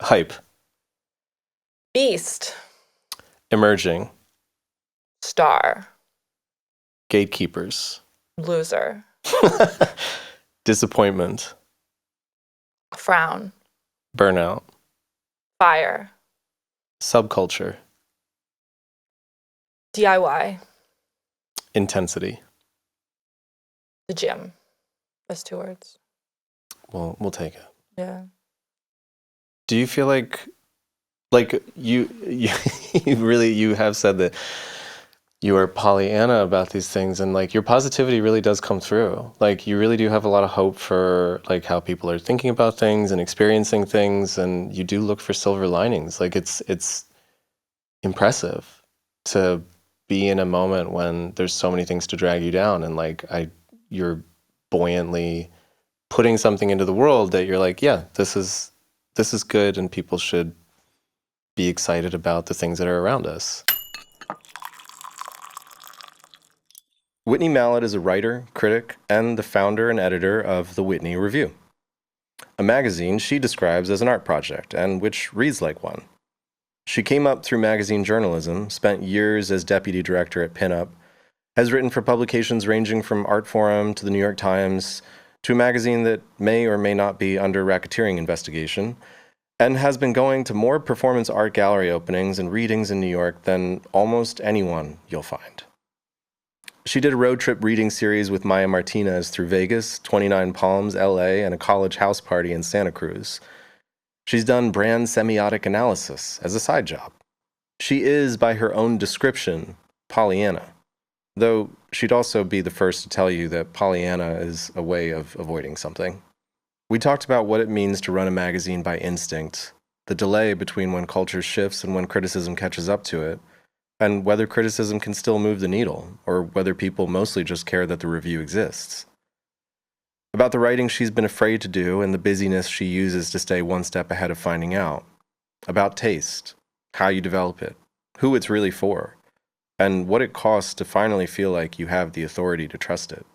Hype. Beast. Emerging. Star. Gatekeepers. Loser. Disappointment. Frown. Burnout. Fire. Subculture. DIY. Intensity. The gym. That's 2 words. Well, we'll take it. Yeah. Do you feel like you you have said that you are Pollyanna about these things, and like your positivity really does come through. Like you really do have a lot of hope for like how people are thinking about things and experiencing things, and you do look for silver linings. Like it's impressive to be in a moment when there's so many things to drag you down, and you're buoyantly putting something into the world that you're like, yeah, this is good, and people should be excited about the things that are around us. Whitney Mallet is a writer, critic, and the founder and editor of the Whitney Review, a magazine she describes as an art project and which reads like one. She came up through magazine journalism, spent years as deputy director at Pinup, has written for publications ranging from Artforum to the New York Times to a magazine that may or may not be under racketeering investigation, and has been going to more performance art gallery openings and readings in New York than almost anyone you'll find. She did a road trip reading series with Maya Martinez through Vegas, 29 Palms, LA, and a college house party in Santa Cruz. She's done brand semiotic analysis as a side job. She is, by her own description, Pollyanna, though she'd also be the first to tell you that Pollyanna is a way of avoiding something. We talked about what it means to run a magazine by instinct, the delay between when culture shifts and when criticism catches up to it, and whether criticism can still move the needle, or whether people mostly just care that the review exists. About the writing she's been afraid to do and the busyness she uses to stay one step ahead of finding out. About taste, how you develop it, who it's really for, and what it costs to finally feel like you have the authority to trust it.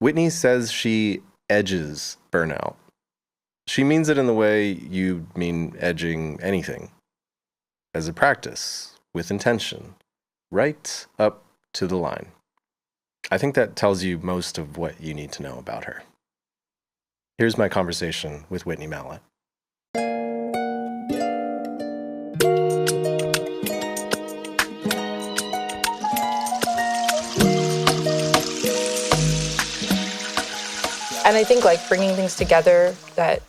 Whitney says she edges burnout. She means it in the way you mean edging anything. As a practice, with intention, right up to the line. I think that tells you most of what you need to know about her. Here's my conversation with Whitney Mallet. And I think like bringing things together that,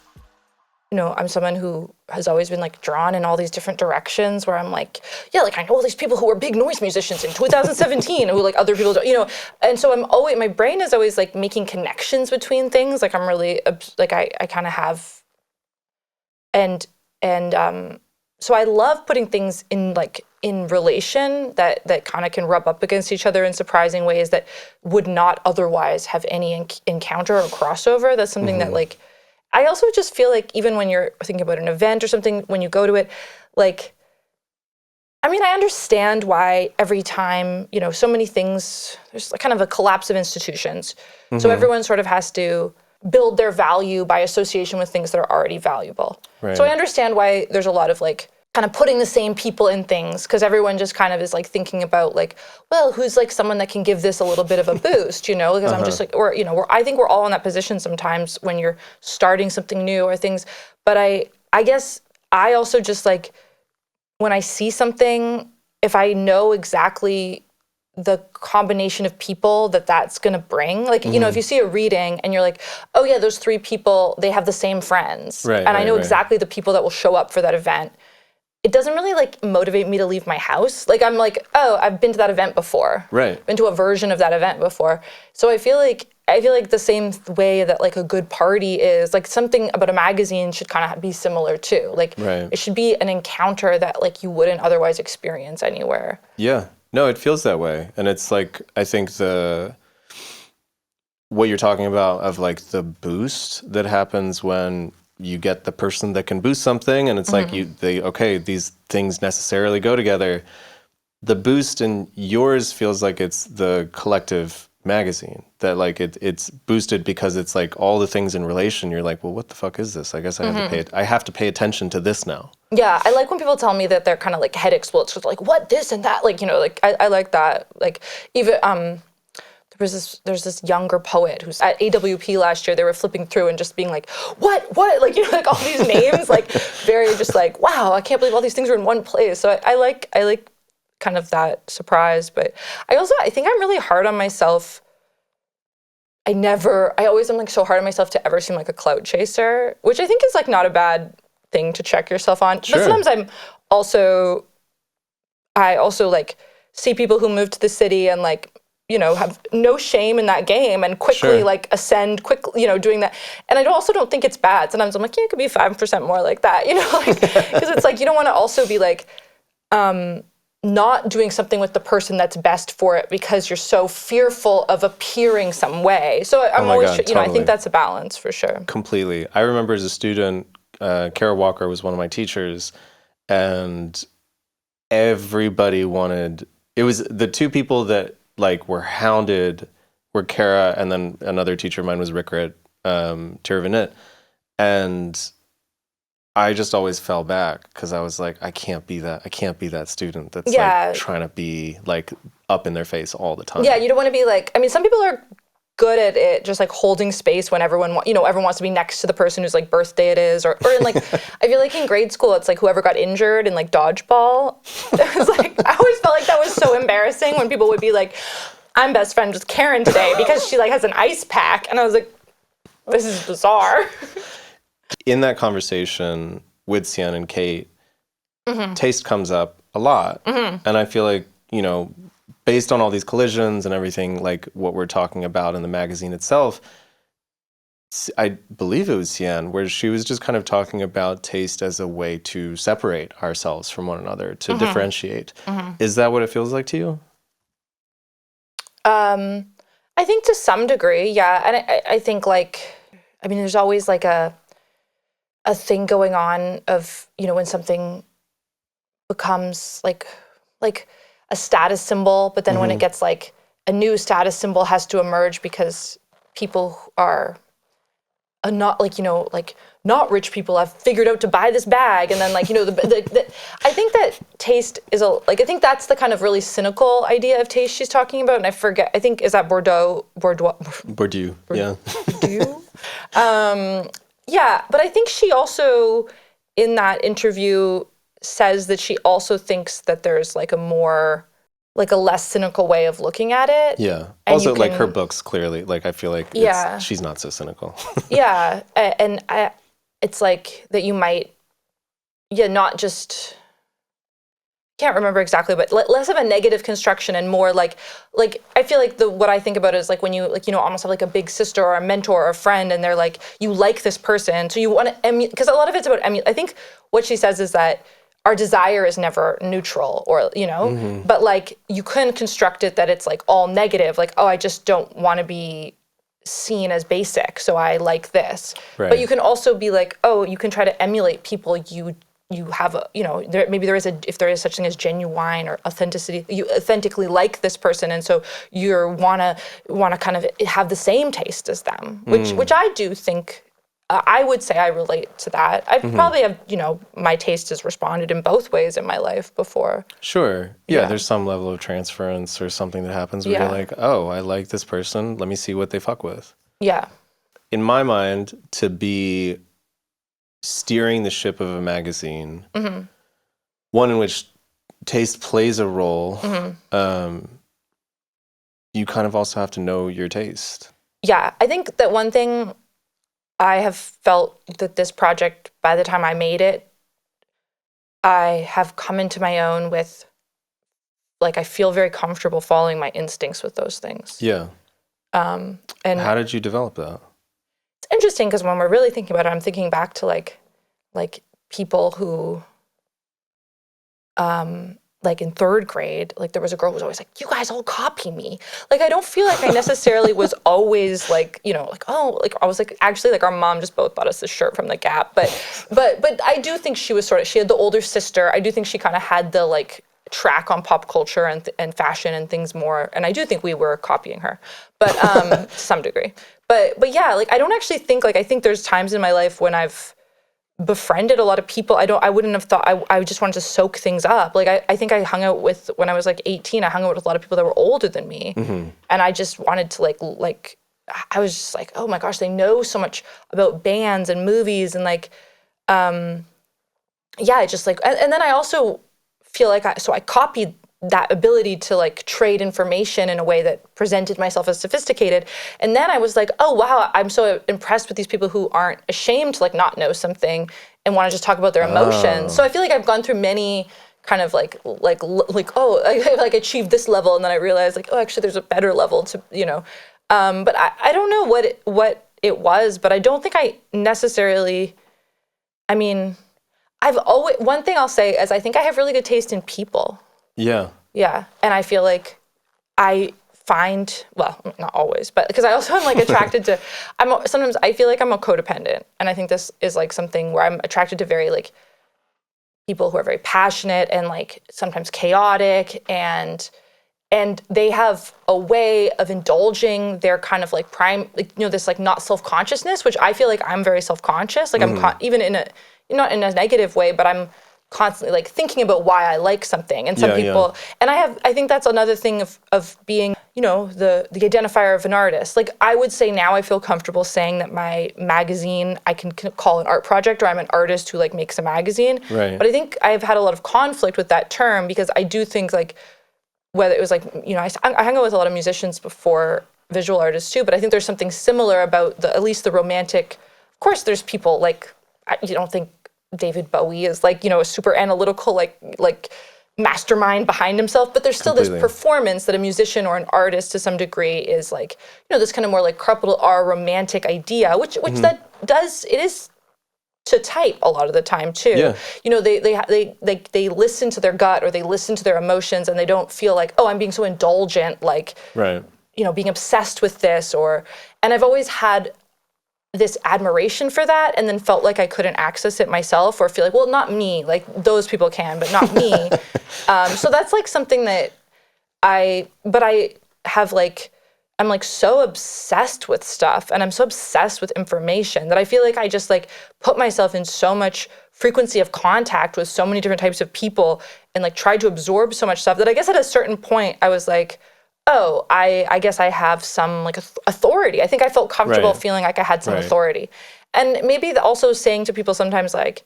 I'm someone who has always been like drawn in all these different directions where I'm like, yeah, like I know all these people who were big noise musicians in 2017 who like other people don't, and so my brain is always like making connections between things. Like I'm really, like I kind of have, and so I love putting things in relation that kind of can rub up against each other in surprising ways that would not otherwise have any encounter or crossover. That's something that like, I also just feel like even when you're thinking about an event or something, when you go to it, like, I mean, I understand why every time, so many things, there's kind of a collapse of institutions. So everyone sort of has to build their value by association with things that are already valuable. Right. So I understand why there's a lot of like, kind of putting the same people in things, because everyone just kind of is like thinking about like, well, who's like someone that can give this a little bit of a boost, because I'm just like, or, I think we're all in that position sometimes when you're starting something new or things. But I guess I also just like, when I see something, if I know exactly the combination of people that's going to bring, like, if you see a reading and you're like, oh yeah, those 3 people, they have the same friends. Right, and I know right. exactly the people that will show up for that event. It doesn't really like motivate me to leave my house. Like I'm like, oh, I've been to that event before. Right. Been to a version of that event before. So I feel like the same way that like a good party is, like something about a magazine should kind of be similar too. Like It should be an encounter that like you wouldn't otherwise experience anywhere. Yeah. No, it feels that way. And it's like, I think what you're talking about of like the boost that happens when you get the person that can boost something, and it's like these things necessarily go together. The boost in yours feels like it's the collective magazine, that like it's boosted because it's like all the things in relation. You're like, well, what the fuck is this? I guess I have to pay attention to this now. Yeah, I like when people tell me that they're kind of like head explodes, because like, what, this and that, like, you know, like I like that. Like even there's this younger poet who's at AWP last year. They were flipping through and just being like, what, like, you know, like all these names, like very just like, wow, I can't believe all these things are in one place. So I like kind of that surprise. But I think I'm really hard on myself. I always am like so hard on myself to ever seem like a clout chaser, which I think is like not a bad thing to check yourself on. Sure. But sometimes I also like see people who move to the city and like, you know, have no shame in that game and quickly like ascend quickly, you know, doing that. And I also don't think it's bad. Sometimes I'm like, yeah, it could be 5% more like that, you know, like, because it's like, you don't want to also be like, not doing something with the person that's best for it because you're so fearful of appearing some way. So I'm always, you know, I think that's a balance for sure. Completely. I remember as a student, Kara Walker was one of my teachers, and everybody it was the two people that like were hounded were Kara, and then another teacher of mine was Rikrit Tiravanit. And I just always fell back because I was like, I can't be that student that's like trying to be like up in their face all the time. Yeah, you don't want to be like, I mean, some people are good at it, just like holding space when everyone wants to be next to the person whose like birthday it is, or in like, I feel like in grade school, it's like whoever got injured in like dodgeball. It was like, I always felt like that was so embarrassing when people would be like, I'm best friends with Karen today because she like has an ice pack. And I was like, this is bizarre. In that conversation with Sian and Kate, taste comes up a lot. And I feel like, you know, based on all these collisions and everything, like what we're talking about in the magazine itself, I believe it was Sian, where she was just kind of talking about taste as a way to separate ourselves from one another, to differentiate. Is that what it feels like to you? I think to some degree, yeah. And I think like, I mean, there's always like a thing going on of, you know, when something becomes like a status symbol, but then when it gets like a new status symbol has to emerge because people are not like, you know, like not rich people have figured out to buy this bag. And then like, you know, I think that taste is I think that's the kind of really cynical idea of taste she's talking about. And I forget, I think, is that Bourdieu? Yeah. Bourdieu? Yeah, but I think she also, in that interview, says that she also thinks that there's like a less cynical way of looking at it. Yeah. And also, like her books, clearly, like I feel like she's not so cynical. Yeah, and it's like that you might, not just, can't remember exactly, but less of a negative construction and more like I feel like what I think about is like when you like, you know, almost have like a big sister or a mentor or a friend, and they're like, you like this person, so you want to emulate, because a lot of it's about I think what she says is that our desire is never neutral, or, you know, but like you couldn't construct it that it's like all negative, like, oh, I just don't want to be seen as basic, so I like this. Right. But you can also be like, oh, you can try to emulate people you have a, you know, if there is such thing as genuine or authenticity, you authentically like this person, and so you wanna kind of have the same taste as them, which I do think, I would say I relate to that. I probably have, you know, my taste has responded in both ways in my life before. Sure. Yeah, there's some level of transference or something that happens where you're like, oh, I like this person, let me see what they fuck with. Yeah. In my mind, to be steering the ship of a magazine, one in which taste plays a role, you kind of also have to know your taste. Yeah, I think that one thing I have felt that this project, by the time I made it, I have come into my own with, like, I feel very comfortable following my instincts with those things. Yeah. And how did you develop that? It's interesting because when we're really thinking about it, I'm thinking back to like people who, like in third grade, like there was a girl who was always like, you guys all copy me. Like, I don't feel like I necessarily was always like, you know, like, oh, like I was like, actually like our mom just both bought us this shirt from the Gap. But I do think she was she had the older sister. I do think she kind of had the like, track on pop culture and fashion and things more. And I do think we were copying her, but to some degree. But yeah, like I don't actually think like I think there's times in my life when I've befriended a lot of people. I wouldn't have thought I just wanted to soak things up. Like I think I hung out with when I was like 18, I hung out with a lot of people that were older than me. And I just wanted to like I was just like, oh my gosh, they know so much about bands and movies and like yeah, it just like and then I also feel like I copied that ability to like trade information in a way that presented myself as sophisticated. And then I was like, oh wow, I'm so impressed with these people who aren't ashamed to like not know something and want to just talk about their emotions. So I feel like I've gone through many kind of like oh, I like achieved this level, and then I realized like, oh, actually there's a better level to, you know. But I don't know what it was, but I don't think I necessarily, I mean, one thing I'll say is I think I have really good taste in people. Yeah. Yeah. And I feel like I find, well, not always, but because I also am like attracted to, sometimes I feel like I'm a codependent. And I think this is like something where I'm attracted to very like people who are very passionate and like sometimes chaotic and they have a way of indulging their kind of like like, you know, this like not self-consciousness, which I feel like I'm very self-conscious. Like I'm even in a, not in a negative way, but I'm constantly like thinking about why I like something. And some people, and I think that's another thing of being, you know, the identifier of an artist. Like I would say now I feel comfortable saying that my magazine, I can call an art project, or I'm an artist who like makes a magazine. Right. But I think I've had a lot of conflict with that term because I do think like, whether it was like, you know, I hung out with a lot of musicians before, visual artists too, but I think there's something similar about at least the romantic, of course there's people like, you don't think David Bowie is like, you know, a super analytical, like mastermind behind himself, but there's still this performance that a musician or an artist to some degree is like, you know, this kind of more like capital R romantic idea, which that does, it is to type a lot of the time too. Yeah. You know, they listen to their gut or they listen to their emotions and they don't feel like, oh, I'm being so indulgent, like, right, you know, being obsessed with this and I've always had this admiration for that and then felt like I couldn't access it myself or feel like, well, not me, like those people can, but not me. So that's like something that I have like, I'm like so obsessed with stuff and I'm so obsessed with information that I feel like I just like put myself in so much frequency of contact with so many different types of people and like tried to absorb so much stuff that I guess at a certain point I was like, oh, I guess I have some like authority. I think I felt comfortable feeling like I had some authority. And maybe also saying to people sometimes like,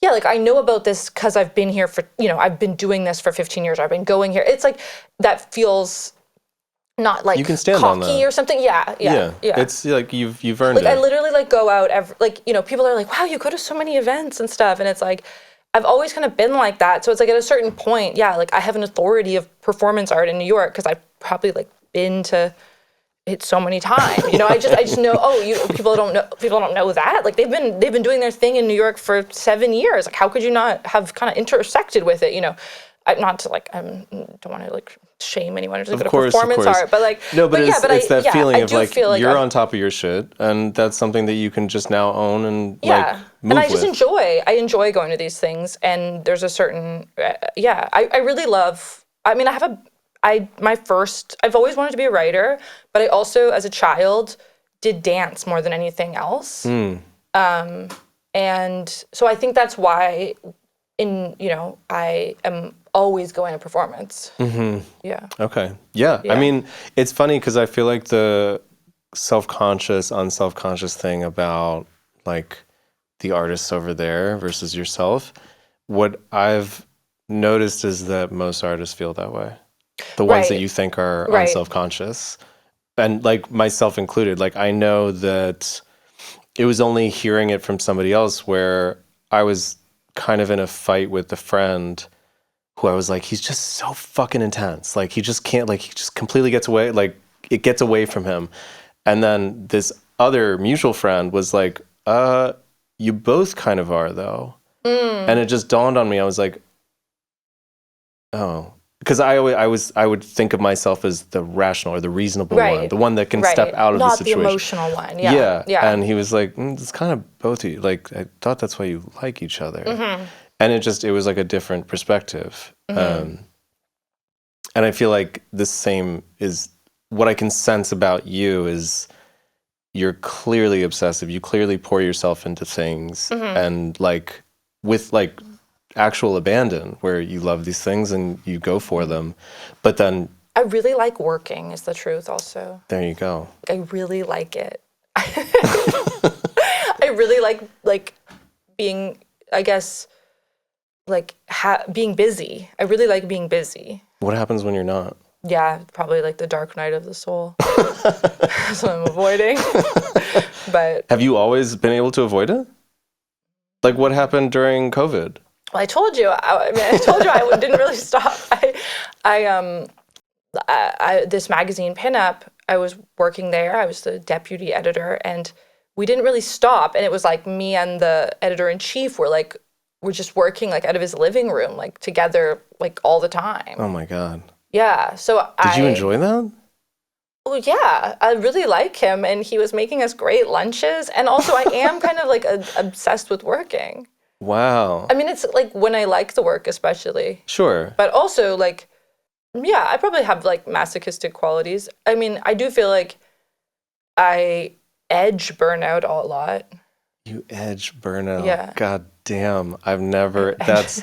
yeah, like I know about this because I've been here for, you know, I've been doing this for 15 years. I've been going here. It's like, that feels not like you can stand cocky on that. Or something. Yeah. It's like you've earned like, it. I literally like go out like, you know, people are like, wow, you go to so many events and stuff. And it's like, I've always kind of been like that. So it's like at a certain point, yeah, like I have an authority of performance art in New York because I've probably like been to it so many times. You know, I just know, people don't know that. Like they've been doing their thing in New York for 7 years. Like how could you not have kind of intersected with it, you know? Not to like, I don't want to like shame anyone who's like performance art, but like, no, but it's that feeling of like feel like you're on top of your shit, and that's something that you can just now own and like move and I just with. I enjoy going to these things, and there's a certain I really love. I mean, I've always wanted to be a writer, but I also as a child did dance more than anything else, and so I think that's why I am always going to performance. Yeah. Okay. Yeah. I mean, it's funny because I feel like the self-conscious, unself-conscious thing about like the artists over there versus yourself, what I've noticed is that most artists feel that way. The ones that you think are unself-conscious, and like myself included, like I know that it was only hearing it from somebody else where I was kind of in a fight with a friend who I was like, he's just so fucking intense. Like he just can't, like he just completely gets away, like it gets away from him. And then this other mutual friend was like, you both kind of are though. And it just dawned on me. I was like, oh, because I would think of myself as the rational or the reasonable one, the one that can step out of the situation. Not the emotional one. Yeah. And he was like, it's kind of both of you. Like, I thought that's why you like each other. And it was like a different perspective. And I feel like the same is what I can sense about you is you're clearly obsessive. You clearly pour yourself into things and like with like actual abandon where you love these things and you go for them. But then I really like working is the truth also. there you go. I really like it. I really like being, I guess, like being busy. I really like being busy. What happens when you're not? Yeah, probably like the dark night of the soul. That's what I'm avoiding. But have you always been able to avoid it? Like what happened during COVID? well, I told you. I told you I didn't really stop. This magazine Pinup. I was working there. I was the deputy editor, and we didn't really stop. And it was like me and the editor in chief were just working like out of his living room, like together, like all the time. Oh my God. Yeah. So did you enjoy that? Well, yeah, I really like him, and he was making us great lunches. And also, I am kind of like obsessed with working. Wow. I mean, it's like when I like the work, especially. Sure. But also, like, yeah, I probably have like masochistic qualities. I mean, I do feel like I edge burnout a lot. You edge burnout. Yeah. God damn. I've never. That's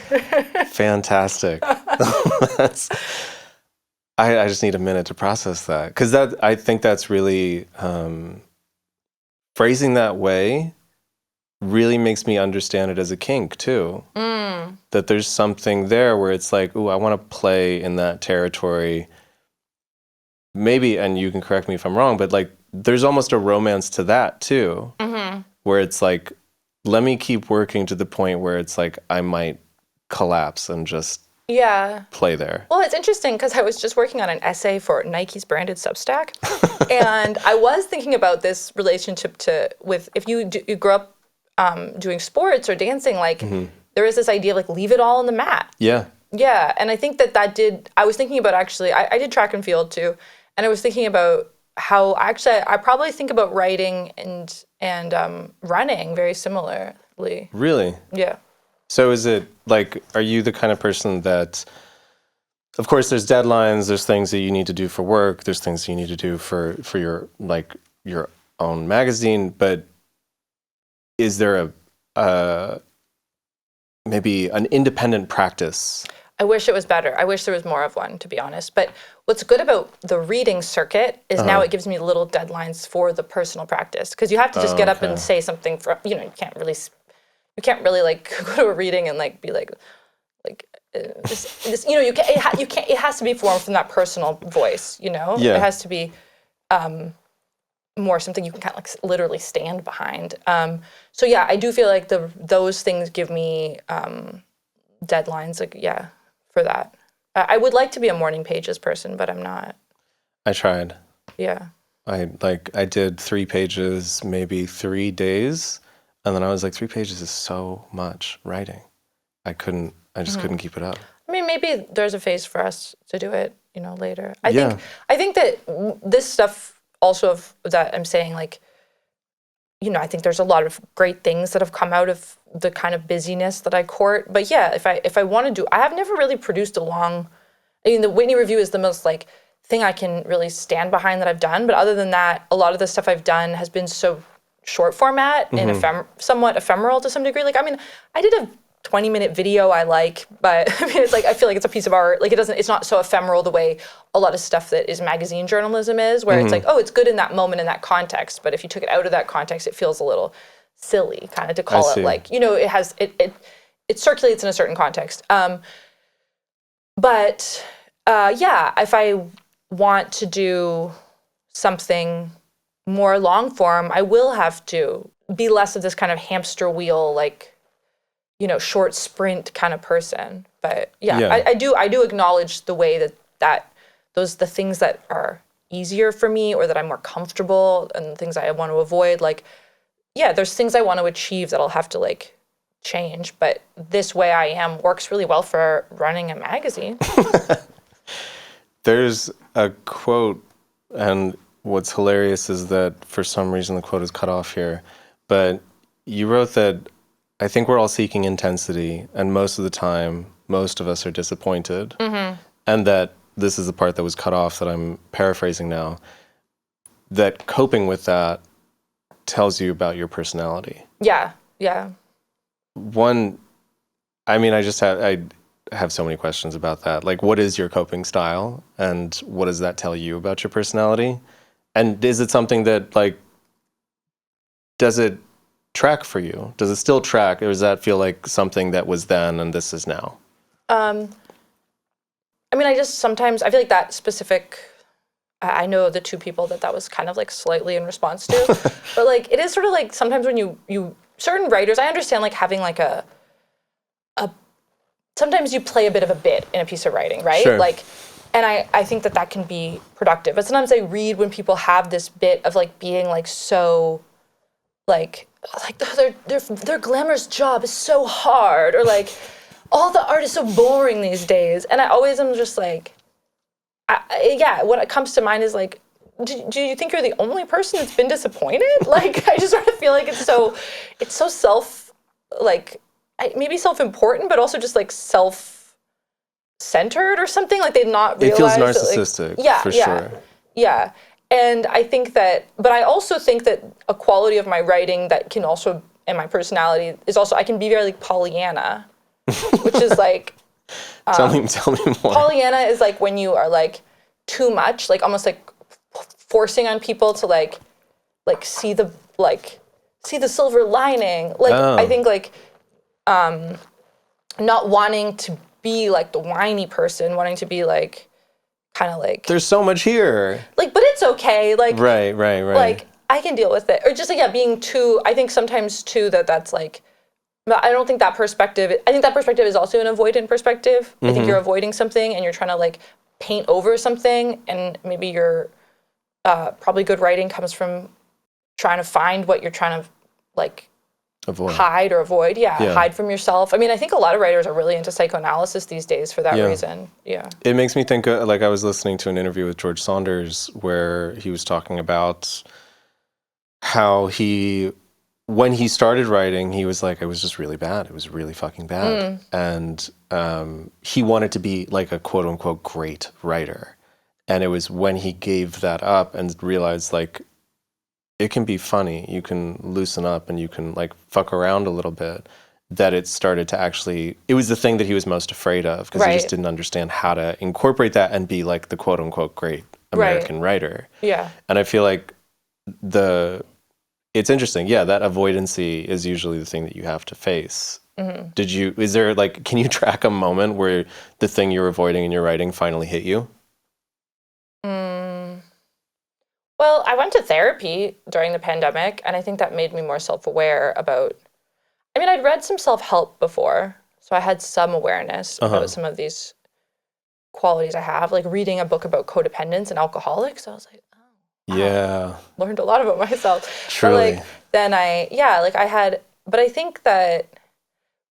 fantastic. I just need a minute to process that. Because I think that's really, phrasing that way really makes me understand it as a kink too. That there's something there where it's like, ooh, I want to play in that territory. Maybe, and you can correct me if I'm wrong, but like there's almost a romance to that too. Where it's like, let me keep working to the point where it's like I might collapse and just play there. Well, it's interesting because I was just working on an essay for Nike's branded Substack, and I was thinking about this relationship with if you grow up doing sports or dancing, like there is this idea of like leave it all on the mat. Yeah, and I think that did. I was thinking about actually, I did track and field too, and I was thinking about how actually I probably think about writing and running very similarly. Really? Yeah. So is it like, are you the kind of person that, of course, there's deadlines, there's things that you need to do for work, there's things you need to do for your like your own magazine, but is there a maybe an independent practice? I wish it was better. I wish there was more of one, to be honest. But what's good about the reading circuit is now it gives me little deadlines for the personal practice, because you have to just get up and say something for, you can't really like go to a reading and like be like this you can't, it has to be formed from that personal voice, Yeah. It has to be more something you can kind of like literally stand behind. So yeah, I do feel like those things give me deadlines, like, yeah, for that. I would like to be a morning pages person, but I'm not. I tried. Yeah. I did 3 pages, maybe 3 days. And then I was like, 3 pages is so much writing. I just couldn't keep it up. I mean, maybe there's a phase for us to do it, later. I think that this stuff also that I'm saying, like, I think there's a lot of great things that have come out of the kind of busyness that I court. But yeah, if I want to do, I have never really produced the Whitney Review is the most like thing I can really stand behind that I've done. But other than that, a lot of the stuff I've done has been so short format and somewhat ephemeral to some degree. Like, I mean, I did a 20-minute video I like, but I mean, it's like, I feel like it's a piece of art. Like, it's not so ephemeral the way a lot of stuff that is magazine journalism is, where it's like, oh, it's good in that moment, in that context. But if you took it out of that context, it feels a little silly kind of to call it like, it circulates in a certain context. But if I want to do something more long form, I will have to be less of this kind of hamster wheel, like, short sprint kind of person. But I do acknowledge the way that those the things that are easier for me or that I'm more comfortable and the things I want to avoid, like, there's things I want to achieve that I'll have to like change. But this way I am works really well for running a magazine. There's a quote, and what's hilarious is that for some reason the quote is cut off here, but you wrote that I think we're all seeking intensity, and most of the time, most of us are disappointed, and that this is the part that was cut off that I'm paraphrasing now, that coping with that tells you about your personality. Yeah. Yeah. One, I mean, I have so many questions about that. Like, what is your coping style, and what does that tell you about your personality? And is it something that, like, does it track for you? Does it still track, or does that feel like something that was then and this is now? I mean, I just sometimes, I feel like that specific, I know the two people that was kind of like slightly in response to, but like, it is sort of like sometimes when you certain writers, I understand like having like sometimes you play a bit of a bit in a piece of writing, right? Sure. Like, and I think that can be productive. But sometimes I read when people have this bit of like being like so, like their glamorous job is so hard, or like all the art is so boring these days. And I always am just like, what comes to mind is like, do you think you're the only person that's been disappointed? Like, I just sort of feel like it's so self, like, maybe self-important, but also just like self-centered or something. Like they've not realized. It feels narcissistic, for sure. Yeah. And I think that, but I also think that a quality of my writing that can also, and my personality is also, I can be very like Pollyanna, which is like. Tell me more. Pollyanna is like when you are like too much, like almost like forcing on people to like see the silver lining. Like, I think like, not wanting to be like the whiny person, wanting to be like, kind of like. There's so much here. Like, but it's okay. Like. Right. Like, I can deal with it. Or just like, yeah, being too, I think sometimes too that's like, I don't think that perspective, I think that perspective is also an avoidant perspective. Mm-hmm. I think you're avoiding something and you're trying to like paint over something, and maybe your probably good writing comes from trying to find what you're trying to like hide or avoid. Yeah, hide from yourself. I mean, I think a lot of writers are really into psychoanalysis these days for that reason. Yeah. It makes me think, like I was listening to an interview with George Saunders where he was talking about how when he started writing, he was like, it was just really bad. It was really fucking bad. And he wanted to be like a quote unquote great writer. And it was when he gave that up and realized like, it can be funny, you can loosen up and you can like fuck around a little bit, that it started to actually, it was the thing that he was most afraid of, because he just didn't understand how to incorporate that and be like the quote unquote great American writer. Yeah. And I feel like it's interesting. Yeah, that avoidancy is usually the thing that you have to face. Mm-hmm. Is there like, can you track a moment where the thing you're avoiding in your writing finally hit you? Well, I went to therapy during the pandemic, and I think that made me more self-aware about, I mean, I'd read some self-help before, so I had some awareness about some of these qualities I have, like reading a book about codependence and alcoholics. I was like, wow, learned a lot about myself. Truly. But like, then but I think that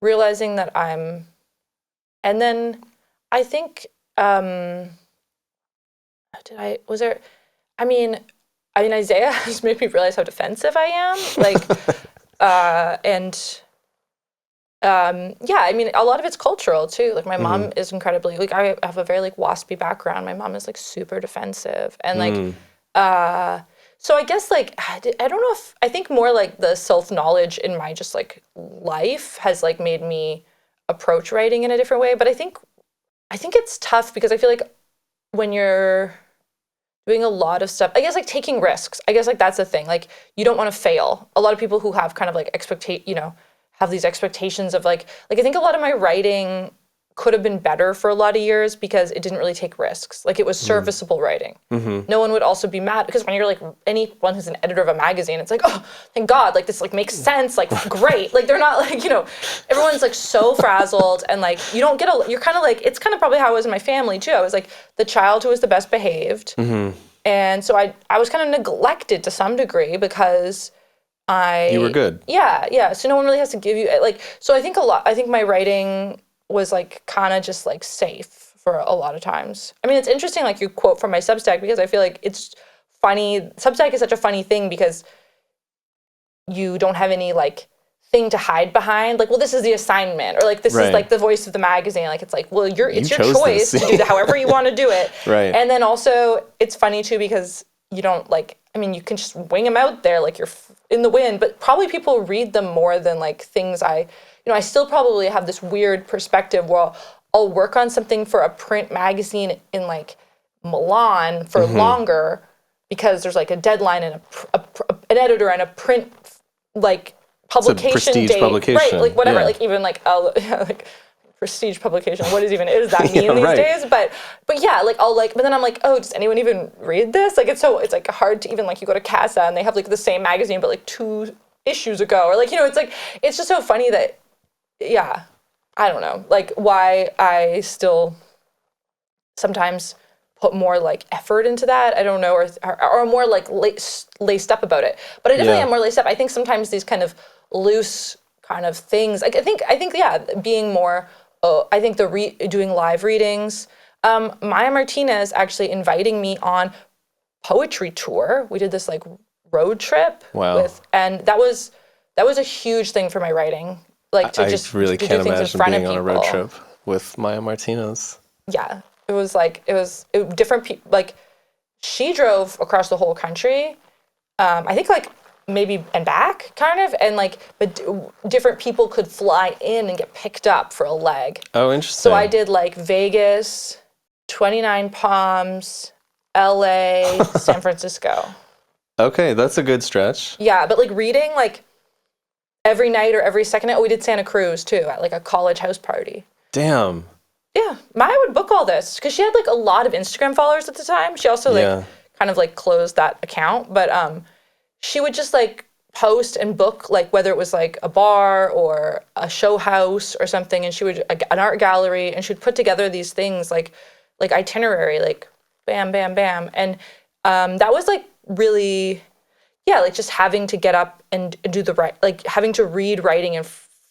realizing that and then I think, Isaiah has made me realize how defensive I am. Like, a lot of it's cultural too. Like my mom is incredibly, like I have a very like waspy background. My mom is like super defensive and like, so I guess like, I don't know if, I think more like the self-knowledge in my just like life has like made me approach writing in a different way. But I think it's tough because I feel like when you're doing a lot of stuff, I guess like taking risks, I guess like that's the thing. Like you don't want to fail. A lot of people who have kind of like have these expectations of like I think a lot of my writing could have been better for a lot of years because it didn't really take risks. Like it was serviceable writing. Mm-hmm. No one would also be mad because when you're like anyone who's an editor of a magazine, it's like, oh, thank God, like this like makes sense, like great. Like they're not like, everyone's like so frazzled and like you're kind of like, it's kind of probably how I was in my family too. I was like the child who was the best behaved. Mm-hmm. And so I was kind of neglected to some degree because you were good. Yeah. So no one really has to give you like, so I think my writing was like kind of just like safe for a lot of times. I mean, it's interesting, like you quote from my Substack because I feel like it's funny. Substack is such a funny thing because you don't have any like thing to hide behind. Like, well, this is the assignment, or like this is like the voice of the magazine. Like, it's like, well, it's your choice to do however you want to do it. Right. And then also, it's funny too because you don't like. I mean, you can just wing them out there like you're in the wind, but probably people read them more than like things I still probably have this weird perspective where I'll work on something for a print magazine in like Milan for longer because there's like a deadline and an editor and a print like publication it's a prestige date, publication. right? Like whatever, Yeah. like even like like prestige publication. What does that mean these right. days? But yeah, like I'll like, but then I'm like, oh, does anyone even read this? Like it's like hard to even like you go to Casa and they have like the same magazine but like 2 issues ago, or like it's like it's just so funny that I don't know like why I still sometimes put more like effort into that. I don't know, or more like laced up about it. But I definitely am more laced up. I think sometimes these kind of loose kind of things. Like I think being more. I think doing live readings. Maya Martinez actually inviting me on poetry tour. We did this like road trip. Wow. And that was a huge thing for my writing. Like to just really to can't do things in imagine front being of on a people. road trip with Maya Martinez. Yeah, it was different people. Like she drove across the whole country. I think like maybe and back kind of, and like but different people could fly in and get picked up for a leg. Oh, interesting. So I did like Vegas, 29 Palms, LA, San Francisco. Okay, that's a good stretch. Yeah, but like reading like every night or every second night. Oh, we did Santa Cruz too at like a college house party. Damn. Yeah, Maya would book all this because she had like a lot of Instagram followers at the time. She also like kind of like closed that account, but she would just like post and book like whether it was like a bar or a show house or something, and she would an art gallery, and she'd put together these things like itinerary, like bam, bam, bam, and that was like really, like just having to get up and do like having to read writing in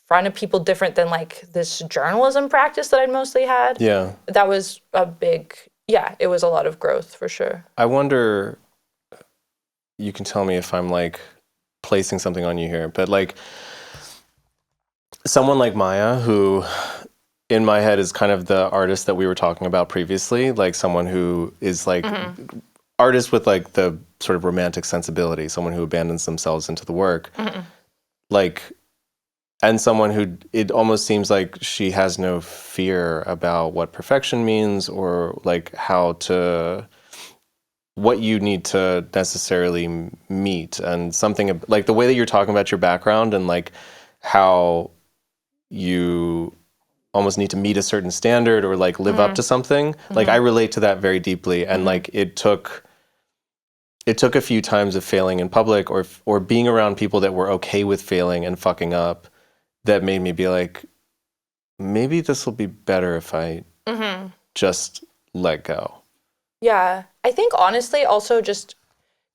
front of people different than like this journalism practice that I'd mostly had. Yeah. That was a big, it was a lot of growth for sure. I wonder, you can tell me if I'm like placing something on you here, but like someone like Maya, who in my head is kind of the artist that we were talking about previously, like someone who is like artist with like the sort of romantic sensibility, someone who abandons themselves into the work, like, and someone who it almost seems like she has no fear about what perfection means or like what you need to necessarily meet, and something like the way that you're talking about your background and like how you almost need to meet a certain standard or like live up to something. Like I relate to that very deeply, and like it took a few times of failing in public or being around people that were okay with failing and fucking up that made me be like, maybe this will be better if I just let go. Yeah. I think honestly also just,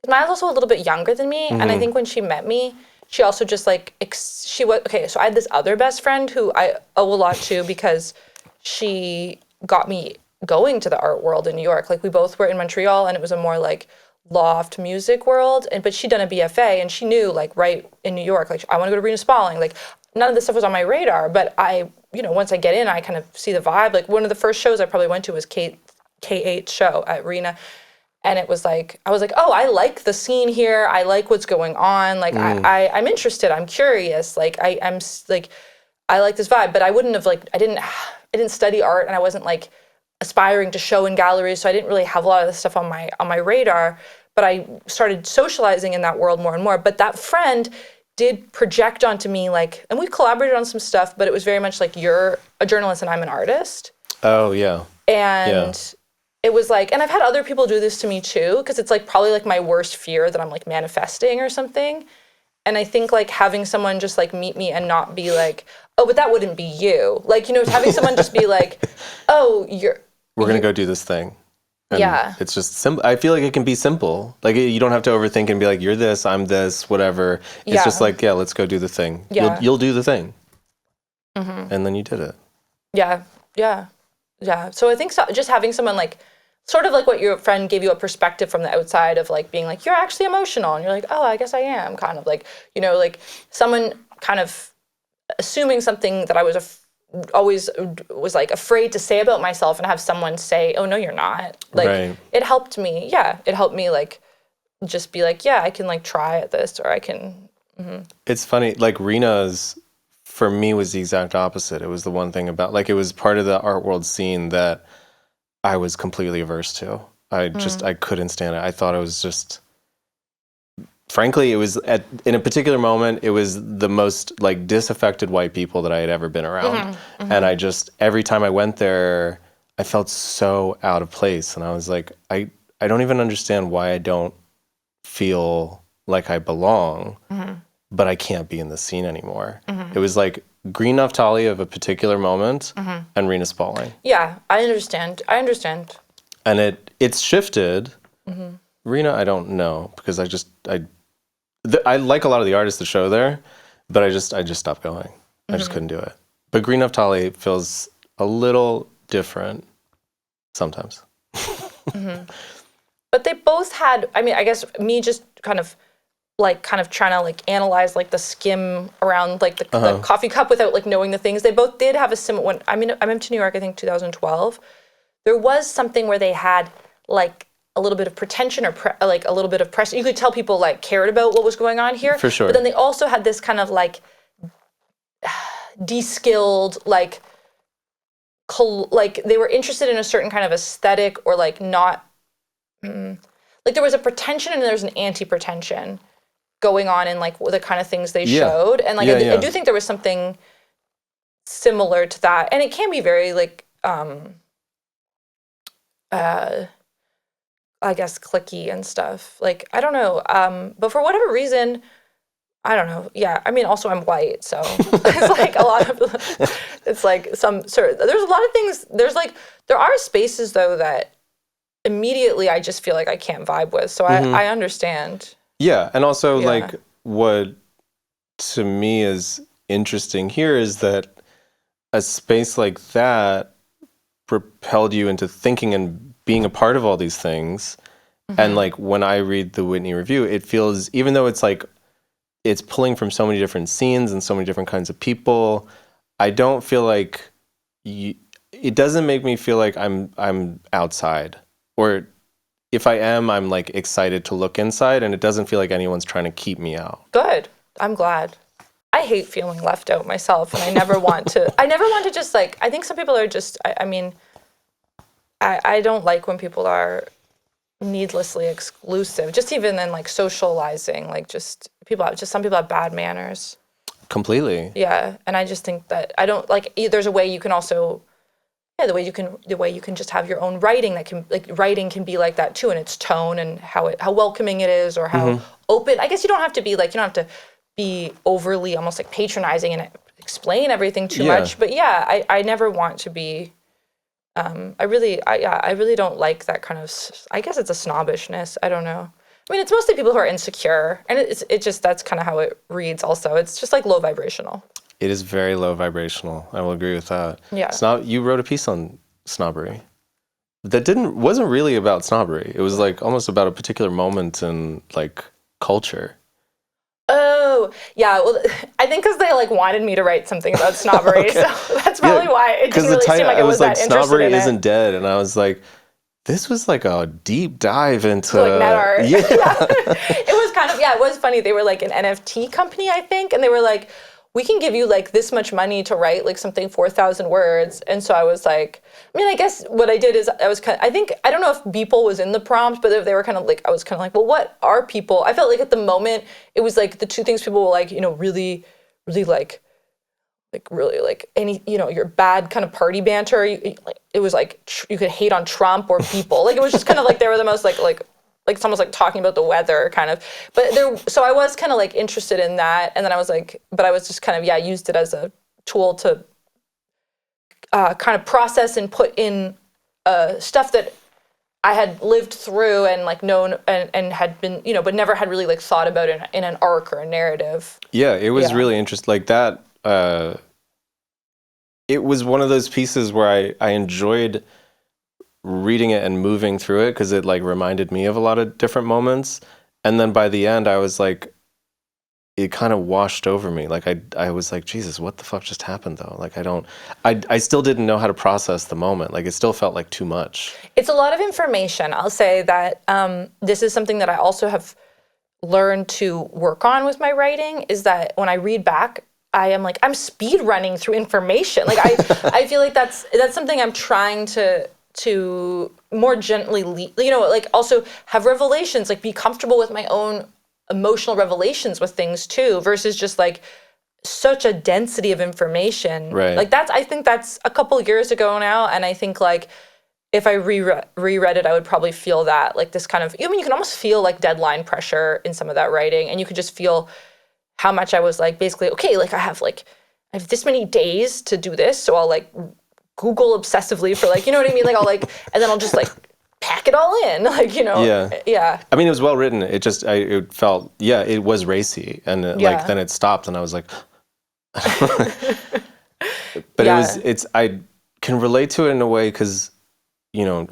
because Maya's also a little bit younger than me, and I think when she met me, she also just like, so I had this other best friend who I owe a lot to because she got me going to the art world in New York. Like we both were in Montreal, and it was a more like loft music world, but she'd done a BFA, and she knew like right in New York, like I want to go to Rena Spalding. Like none of this stuff was on my radar, but I, once I get in, I kind of see the vibe. Like one of the first shows I probably went to was K8's show at Rena. And it was like, I was like, oh, I like the scene here. I like what's going on. Like, I'm interested. I'm curious. Like, I'm like, I like this vibe. But I wouldn't have like, I didn't study art, and I wasn't like aspiring to show in galleries. So I didn't really have a lot of this stuff on my radar. But I started socializing in that world more and more. But that friend did project onto me like, and we collaborated on some stuff, but it was very much like you're a journalist and I'm an artist. Oh, yeah. And it was like, and I've had other people do this to me too, because it's like probably like my worst fear that I'm like manifesting or something. And I think like having someone just like meet me and not be like, oh, but that wouldn't be you. Like, having someone just be like, oh, we're going to go do this thing. And it's just simple. I feel like it can be simple. Like you don't have to overthink and be like, you're this, I'm this, whatever. It's just like, let's go do the thing. Yeah. You'll do the thing. And then you did it. Yeah. So I think just having someone like, sort of like what your friend gave you a perspective from the outside of like being like, you're actually emotional. And you're like, oh, I guess I am, kind of like, like someone kind of assuming something that I was always was like afraid to say about myself, and have someone say, "Oh no, you're not." Like Right. it helped me. Yeah, it helped me like just be like, "Yeah, I can like try at this, or I can." It's funny, like Rena's for me was the exact opposite. It was the one thing about like it was part of the art world scene that I was completely averse to. I couldn't stand it. I thought it was just frankly, it was in a particular moment, it was the most like disaffected white people that I had ever been around. And I just every time I went there, I felt so out of place, and I was like, I don't even understand why I don't feel like I belong, but I can't be in the scene anymore. It was like Green Naftali of a particular moment and Rena Spaulding. Yeah, I understand. I understand. And it's shifted. Rena, I don't know because I like a lot of the artists that show there, but I just stopped going. I just couldn't do it. But Green Naftali feels a little different sometimes. But they both had, I mean, I guess me just kind of trying to like analyze like the skim around like the coffee cup without like knowing the things. They both did have a similar one. I mean, I moved to New York, I think 2012. There was something where they had like a little bit of pretension or like a little bit of pressure. You could tell people like cared about what was going on here. For sure. But then they also had this kind of like de-skilled, like they were interested in a certain kind of aesthetic, or like not, like there was a pretension and there's an anti-pretension going on in like the kind of things they showed. And like I do think there was something similar to that. And it can be very like I guess clicky and stuff. Like I don't know. But for whatever reason, I don't know. Yeah, I mean, also I'm white, so it's like a lot of. It's like some sort. There's a lot of things. There are spaces though that immediately I just feel like I can't vibe with. So I understand. Yeah, and also like what to me is interesting here is that a space like that propelled you into thinking and being a part of all these things. And like when I read the Whitney review, it feels, even though it's like it's pulling from so many different scenes and so many different kinds of people, I don't feel like it doesn't make me feel like I'm outside, or if I am, I'm like excited to look inside, and it doesn't feel like anyone's trying to keep me out. Good. I'm glad. I hate feeling left out myself, and I never want to just like, I think some people are just, I mean, I don't like when people are needlessly exclusive, just even in like socializing, like just some people have bad manners. Completely. Yeah. And I just think that I don't like, there's a way you can also, the way you can just have your own writing that can, like, writing can be like that too, and its tone and how welcoming it is, or how open. I guess you don't have to be overly almost like patronizing and explain everything too much. But yeah, I never want to be. I really don't like that kind of. I guess it's a snobbishness. I don't know. I mean, it's mostly people who are insecure, and it just that's kind of how it reads. Also, it's just like low vibrational. It is very low vibrational. I will agree with that. Yeah. You wrote a piece on snobbery that wasn't really about snobbery. It was like almost about a particular moment in like culture. Oh, yeah. Well, I think because they like wanted me to write something about snobbery, so that's probably why it didn't really seem like I was that interested Snobbery in it. Isn't Dead, and I was like, this was like a deep dive into like net art. Yeah. It was kind of, it was funny. They were like an NFT company, I think, and they were like, we can give you like this much money to write like something 4,000 words. And so I was like, I mean, I guess what I did is I don't know if Beeple was in the prompt, but they were kind of like, I was kind of like, well, what are people? I felt like at the moment, it was like the two things people were like, really, really like really like any, your bad kind of party banter. It was like, you could hate on Trump or people. Like, it was just kind of like, they were the most like someone's like talking about the weather kind of, so I was kind of like interested in that. And then I was like, but I was just kind of, used it as a tool to kind of process and put in stuff that I had lived through and like known and had been, but never had really like thought about in an arc or a narrative. Yeah, it was really interesting. Like that, it was one of those pieces where I enjoyed reading it and moving through it because it like reminded me of a lot of different moments. And then by the end, I was like, it kind of washed over me. Like I was like, Jesus, what the fuck just happened though? Like I still didn't know how to process the moment. Like it still felt like too much. It's a lot of information. I'll say that this is something that I also have learned to work on with my writing, is that when I read back, I am like, I'm speed running through information. Like I feel like that's something I'm trying to more gently like also have revelations, like be comfortable with my own emotional revelations with things too, versus just like such a density of information. Right. Like I think that's a couple years ago now, and I think like if I reread it, I would probably feel that like this kind of, I mean, you can almost feel like deadline pressure in some of that writing, and you could just feel how much I was like, basically, okay, like I have this many days to do this, so I'll like Google obsessively for like, you know what I mean? Like I'll like, and then I'll just like pack it all in, like, you know. Yeah. I mean, it was well written. It just, it felt, it was racy, and like then it stopped, and I was like, but I can relate to it in a way because, you know,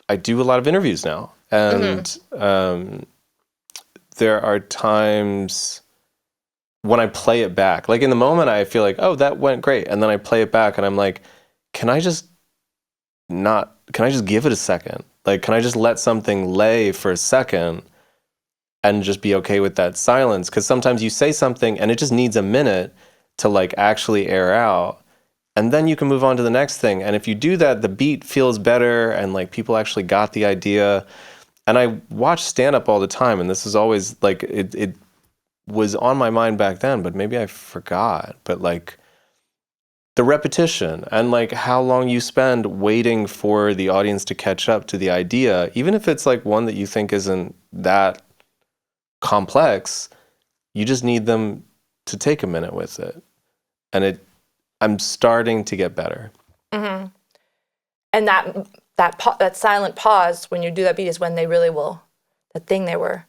I do a lot of interviews now, and there are times when I play it back, like in the moment I feel like, oh, that went great, and then I play it back and I'm like, can I just give it a second? Like, can I just let something lay for a second and just be okay with that silence? Because sometimes you say something and it just needs a minute to like actually air out, and then you can move on to the next thing. And if you do that, the beat feels better, and like people actually got the idea. And I watch stand-up all the time, and this is always like, it was on my mind back then, but maybe I forgot. But like the repetition and like how long you spend waiting for the audience to catch up to the idea, even if it's like one that you think isn't that complex, you just need them to take a minute with it. And I'm starting to get better. Mm-hmm. And that silent pause when you do that beat is when they really will, that thing they were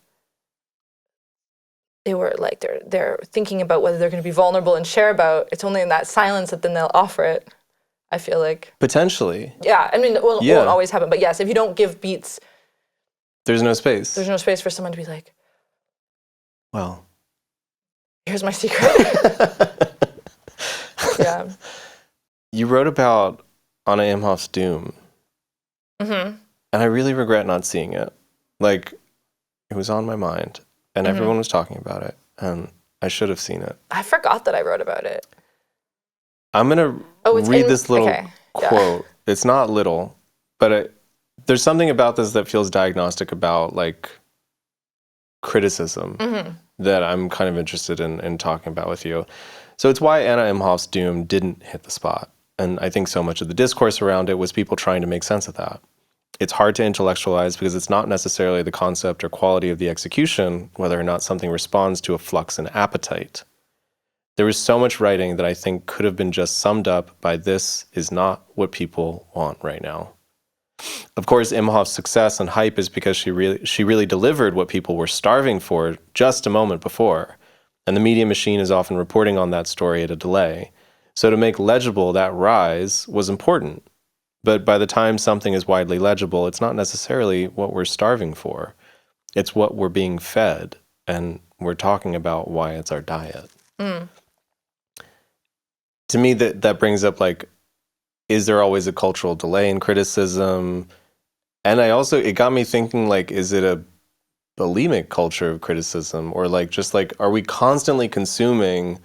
like, they're thinking about whether they're going to be vulnerable and share about. It's only in that silence that then they'll offer it, I feel like. Potentially. Yeah, I mean, it won't always happen, but yes, if you don't give beats, there's no space. There's no space for someone to be like, well, here's my secret. Yeah. You wrote about Anna Imhoff's Doom. Mm-hmm. And I really regret not seeing it. Like, it was on my mind, and everyone was talking about it, and I should have seen it. I forgot that I wrote about it. I'm going to read this little quote. Yeah. It's not little, but there's something about this that feels diagnostic about, like, criticism that I'm kind of interested in talking about with you. So it's why Anna Imhoff's Doom didn't hit the spot. And I think so much of the discourse around it was people trying to make sense of that. It's hard to intellectualize because it's not necessarily the concept or quality of the execution, whether or not something responds to a flux in appetite. There is so much writing that I think could have been just summed up by "this is not what people want right now." Of course, Imhoff's success and hype is because she really delivered what people were starving for just a moment before, and the media machine is often reporting on that story at a delay. So to make legible that rise was important. But by the time something is widely legible, it's not necessarily what we're starving for. It's what we're being fed, and we're talking about why it's our diet. To me, that brings up, like, is there always a cultural delay in criticism? And it got me thinking, like, is it a bulimic culture of criticism? Or, like, just, like, are we constantly consuming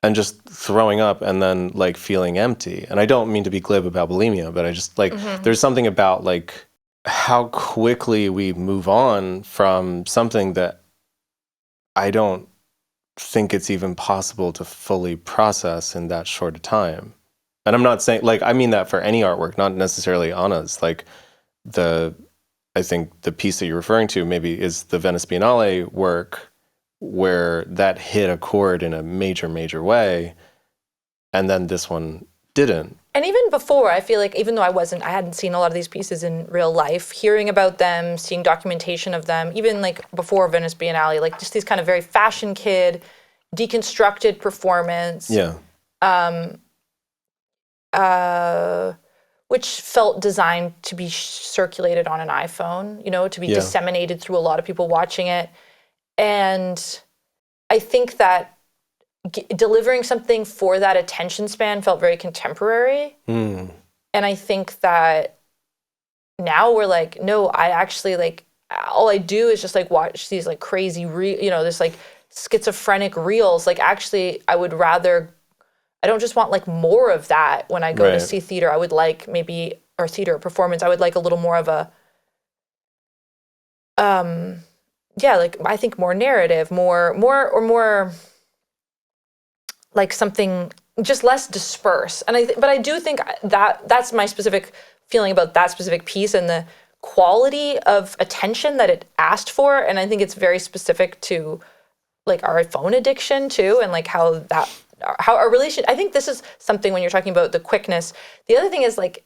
and just throwing up and then, like, feeling empty? And I don't mean to be glib about bulimia, but I just, like, there's something about, like, how quickly we move on from something that I don't think it's even possible to fully process in that short a time. And I'm not saying, like, I mean that for any artwork, not necessarily Anna's. Like, I think the piece that you're referring to maybe is the Venice Biennale work, where that hit a chord in a major, major way, and then this one didn't. And even before, I feel like, even though I hadn't seen a lot of these pieces in real life, hearing about them, seeing documentation of them, even like before Venice Biennale, like just these kind of very fashion kid, deconstructed performance. Yeah. Which felt designed to be circulated on an iPhone, to be disseminated through a lot of people watching it. And I think that delivering something for that attention span felt very contemporary. And I think that now we're like, no, I actually like, all I do is just like watch these like crazy, this like schizophrenic reels. Like actually, I don't just want like more of that when I go to see theater. I would like maybe, or theater performance, I would like a little more of a, like I think more narrative, more like something just less dispersed. And but I do think that's my specific feeling about that specific piece and the quality of attention that it asked for. And I think it's very specific to like our phone addiction too, and like how our relation. I think this is something when you're talking about the quickness. The other thing is like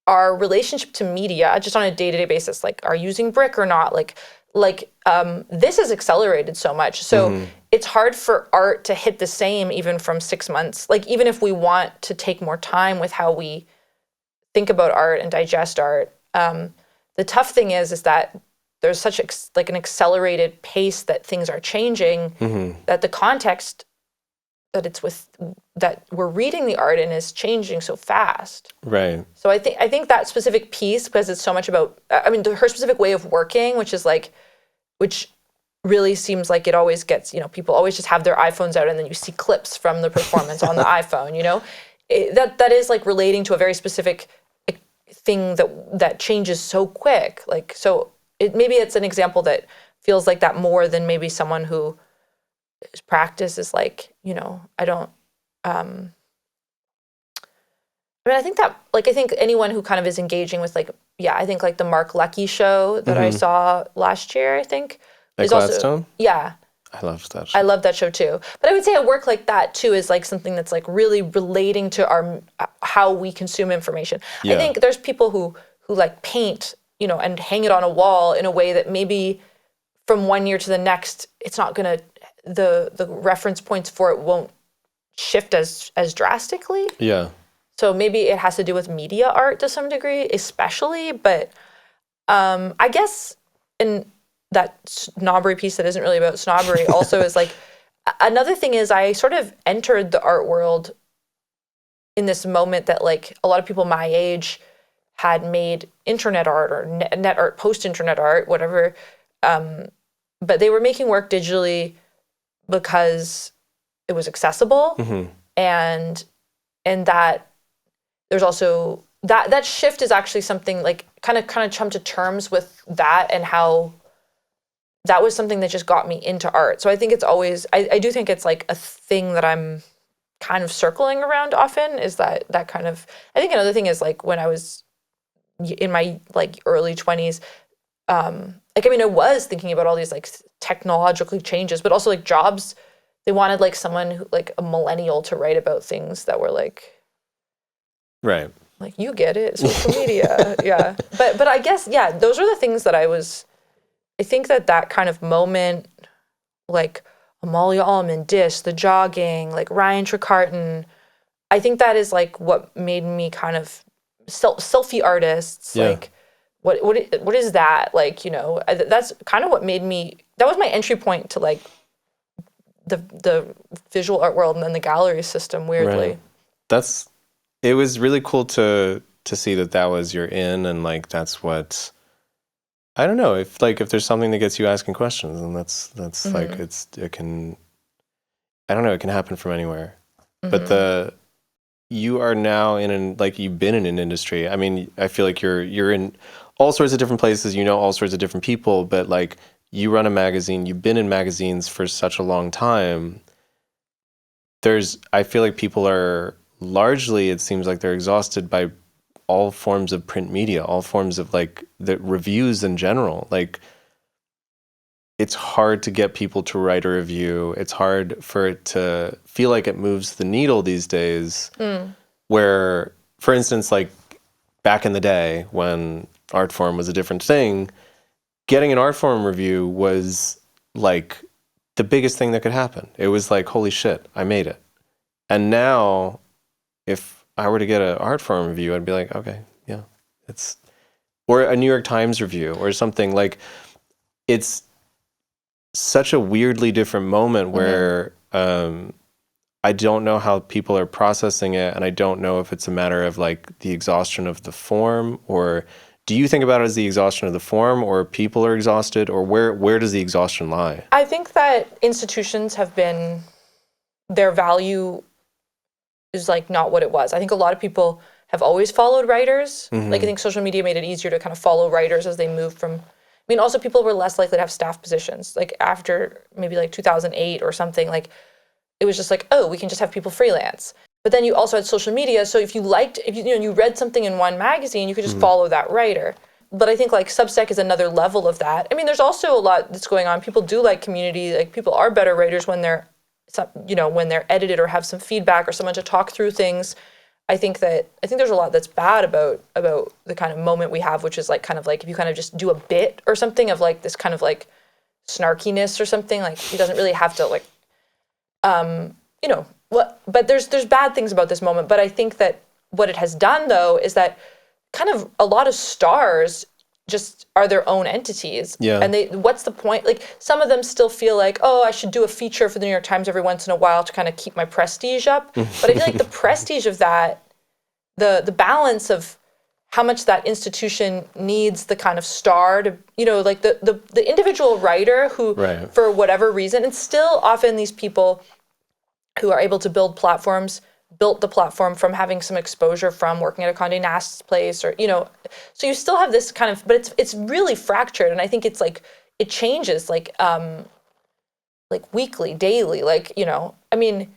our relationship to media, just on a day-to-day basis, like are using brick or not, this has accelerated so much. So it's hard for art to hit the same even from 6 months. Like even if we want to take more time with how we think about art and digest art, the tough thing is that there's such an accelerated pace that things are changing, that the context that it's with, that we're reading the art in, is changing so fast. Right. So I think that specific piece, because it's so much about, her specific way of working, which really seems like it always gets, people always just have their iPhones out and then you see clips from the performance on the iPhone, that is like relating to a very specific thing that changes so quick. Like, so maybe it's an example that feels like that more than maybe someone who practice is like, I don't, I think that, like, I think anyone who kind of is engaging with like, I think like the Mark Lecky show that I saw last year, I think. Like Gladstone? Yeah. I love that show. I love that show too. But I would say a work like that too is like something that's like really relating to how we consume information. Yeah. I think there's people who like paint, and hang it on a wall in a way that maybe from one year to the next, it's not gonna, the reference points for it won't shift as drastically. Yeah. So maybe it has to do with media art to some degree, especially. But I guess in that snobbery piece that isn't really about snobbery also is like, another thing is I sort of entered the art world in this moment that like a lot of people my age had made internet art or net art, post-internet art, whatever. But they were making work digitally because it was accessible. And that there's also that shift is actually something like kind of come to terms with that, and how that was something that just got me into art. So I think it's always, I do think it's like a thing that I'm kind of circling around often, is that kind of, I think another thing is like when I was in my like early 20s, I was thinking about all these like technological changes, but also like jobs. They wanted like someone who, like a millennial, to write about things that were like, right, like, you get it, social media. Yeah. But I guess, those are the things that I think that kind of moment, like Amalia Allman, Dish, The Jogging, like Ryan Trecarton, I think that is like what made me kind of selfie artists. Yeah. Like, what is that? Like, that's kind of what made me, that was my entry point to like the visual art world and then the gallery system, weirdly. Right. It was really cool to see that was your in, and like that's what, I don't know, if there's something that gets you asking questions, and that's like it can, I don't know, it can happen from anywhere. But you are now you've been in an industry. I mean, I feel like you're in all sorts of different places, all sorts of different people, but like you run a magazine, you've been in magazines for such a long time. I feel like people are largely, it seems like they're exhausted by all forms of print media, all forms of like the reviews in general. Like, it's hard to get people to write a review. It's hard for it to feel like it moves the needle these days. Where, for instance, like back in the day when art forum was a different thing, getting an art forum review was like the biggest thing that could happen. It was like, holy shit, I made it. And now, if I were to get an art forum review, I'd be like, okay, yeah, or a New York Times review or something. Like, it's such a weirdly different moment where I don't know how people are processing it, and I don't know if it's a matter of like the exhaustion of the form, or do you think about it as the exhaustion of the form, or people are exhausted, or where does the exhaustion lie? I think that institutions have been, their value is like not what it was. I think a lot of people have always followed writers. Like I think social media made it easier to kind of follow writers as they moved from, I mean, also people were less likely to have staff positions. Like after maybe like 2008 or something, like it was just like, oh, we can just have people freelance. But then you also had social media. So if you liked, if you read something in one magazine, you could just follow that writer. But I think like Substack is another level of that. I mean, there's also a lot that's going on. People do like community. Like people are better writers when they're, when they're edited or have some feedback or someone to talk through things. I think there's a lot that's bad about the kind of moment we have, which is like kind of like if you kind of just do a bit or something of like this kind of like snarkiness or something, like he doesn't really have to like, but there's bad things about this moment. But I think that what it has done though is that kind of a lot of stars just are their own entities. Yeah. And what's the point? Like some of them still feel like, oh, I should do a feature for the New York Times every once in a while to kind of keep my prestige up. But I feel like the prestige of that, the balance of how much that institution needs the kind of star to, like the individual writer who, for whatever reason, and still often these people who are able to build platforms built the platform from having some exposure from working at a Condé Nast place or, so you still have this kind of, but it's really fractured. And I think it's like, it changes like weekly, daily, like, I mean,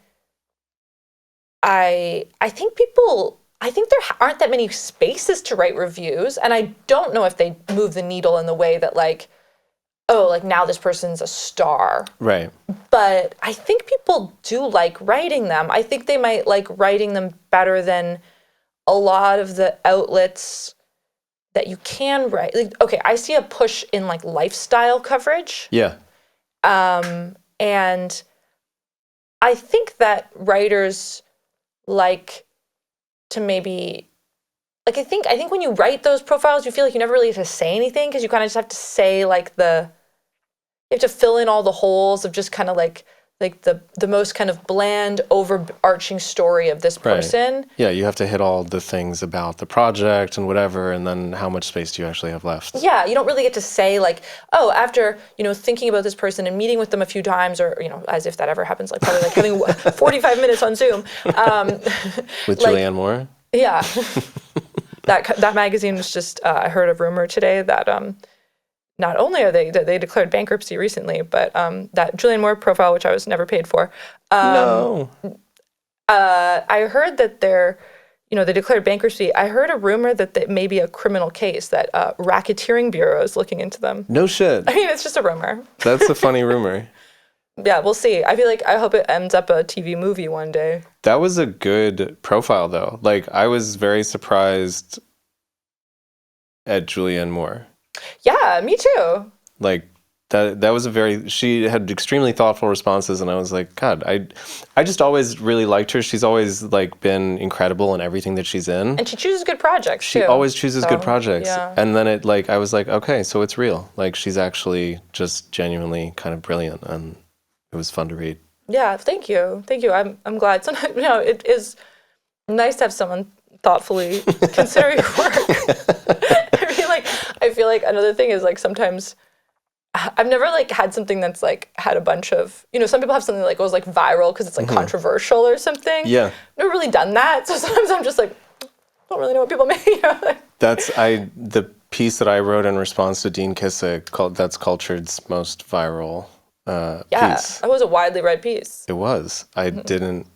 I think there aren't that many spaces to write reviews. And I don't know if they move the needle in the way that like, oh, like now this person's a star. Right. But I think people do like writing them. I think they might like writing them better than a lot of the outlets that you can write. Like, okay, I see a push in like lifestyle coverage. Yeah. And I think that writers like to maybe, like I think when you write those profiles, you feel like you never really have to say anything because you kind of just have to say like you have to fill in all the holes of just kind of like the most kind of bland, overarching story of this person. Right. Yeah, you have to hit all the things about the project and whatever, and then how much space do you actually have left? Yeah, you don't really get to say like, oh, after, thinking about this person and meeting with them a few times or, as if that ever happens, like probably like having 45 minutes on Zoom. With Julianne Moore? Yeah. That magazine was just, I heard a rumor today that not only are they declared bankruptcy recently, but that Julianne Moore profile, which I was never paid for. No. I heard that they declared bankruptcy. I heard a rumor that it may be a criminal case, that racketeering bureau is looking into them. No shit. I mean, it's just a rumor. That's a funny rumor. Yeah, we'll see. I hope it ends up a TV movie one day. That was a good profile, though. Like, I was very surprised at Julianne Moore. Yeah, me too. Like, that was she had extremely thoughtful responses, and I was like, God, I just always really liked her. She's always, like, been incredible in everything that she's in. And she chooses good projects, She always chooses good projects. Yeah. And then I was like, okay, so it's real. Like, she's actually just genuinely kind of brilliant, and it was fun to read. Yeah, thank you. I'm glad. Sometimes, it is nice to have someone thoughtfully consider your work. I feel like another thing is like sometimes I've never like had something that's like had a bunch of, some people have something that like goes like viral because it's like controversial or something. Yeah. I've never really done that. So sometimes I'm just like, don't really know what people make. The piece that I wrote in response to Dean Kissick that's Cultured's most viral piece. Yeah, that was a widely read piece. It was. I didn't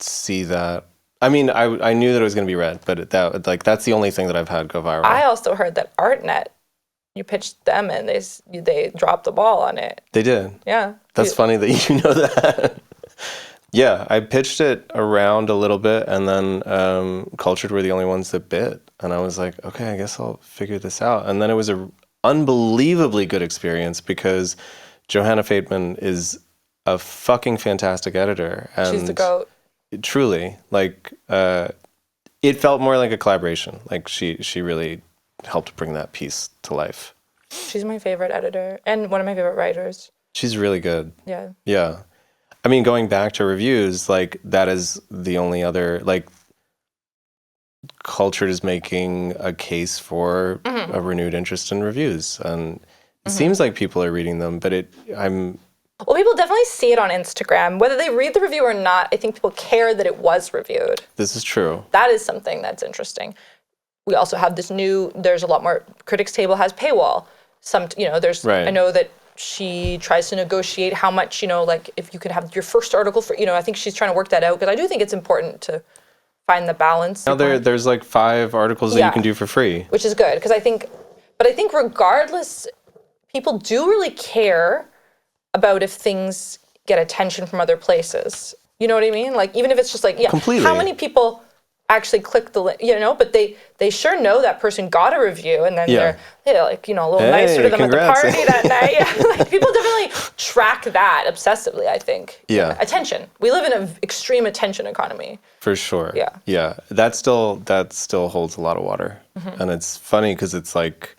see that. I mean, I knew that it was going to be read, but that's the only thing that I've had go viral. I also heard that ArtNet, you pitched them and they dropped the ball on it. They did. Yeah. That's funny that you know that. Yeah, I pitched it around a little bit, and then Cultured were the only ones that bit. And I was like, okay, I guess I'll figure this out. And then it was an unbelievably good experience because Johanna Fateman is a fucking fantastic editor. And she's the GOAT. Truly, like, it felt more like a collaboration. Like, she really helped bring that piece to life. She's my favorite editor and one of my favorite writers. She's really good. Yeah. Yeah. I mean, going back to reviews, like that is the only other, like, culture is making a case for a renewed interest in reviews. And it seems like people are reading them, but Well, people definitely see it on Instagram. Whether they read the review or not, I think people care that it was reviewed. this is true. That is something that's interesting. We also have there's a lot more, Critics Table has paywall. Right. I know that she tries to negotiate how much, like if you could have your first article for, I think she's trying to work that out, because I do think it's important to find the balance. Now there's like 5 articles that you can do for free. Which is good, because I think regardless, people do really care about if things get attention from other places. You know what I mean? Like, even if it's just like, Completely. how many people actually click the link, but they sure know that person got a review, and then they're like, a little nicer to them congrats. at the party that night. Yeah, like, people definitely track that obsessively, I think. Yeah. Attention. We live in an extreme attention economy. For sure. Yeah. Yeah. That still holds a lot of water. And it's funny because it's like,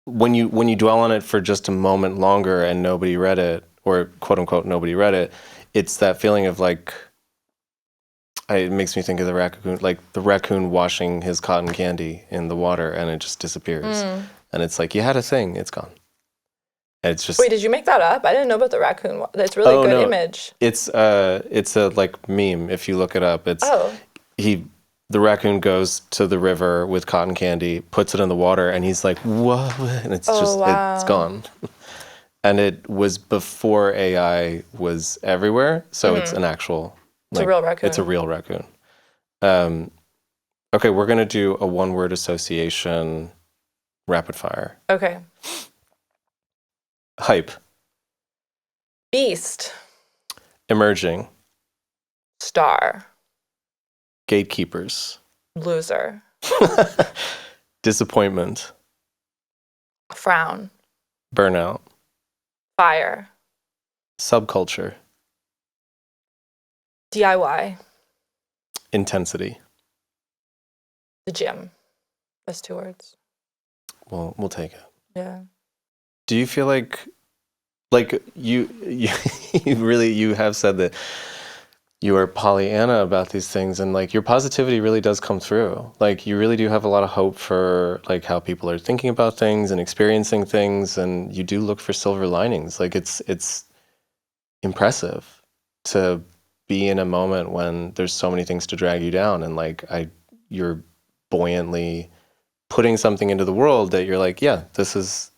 when you dwell on it for just a moment longer and nobody read it, or quote unquote nobody read it, it's that feeling of like, it makes me think of the raccoon washing his cotton candy in the water and it just disappears. And it's like, you had a thing, it's gone. And it's just... Wait, did you make that up? I didn't know about the raccoon. That's really a good image. It's a like meme. If you look it up, it's the raccoon goes to the river with cotton candy, puts it in the water, and he's like, whoa, and it's it's gone. And it was before AI was everywhere, so it's an actual... It's a real raccoon. It's a real raccoon. Okay, we're going to do a one-word association rapid fire. Okay. Hype. Beast. Emerging. Star. Gatekeepers. Loser. Disappointment. Frown. Burnout. Fire. Subculture. DIY. Intensity. The gym. That's 2 words. Well, we'll take it. Yeah. Do you feel like you you have said that you are Pollyanna about these things, and like your positivity really does come through. Like you really do have a lot of hope for like how people are thinking about things and experiencing things, and you do look for silver linings. Like it's impressive to be in a moment when there's so many things to drag you down, and like you're buoyantly putting something into the world that you're like, yeah, this is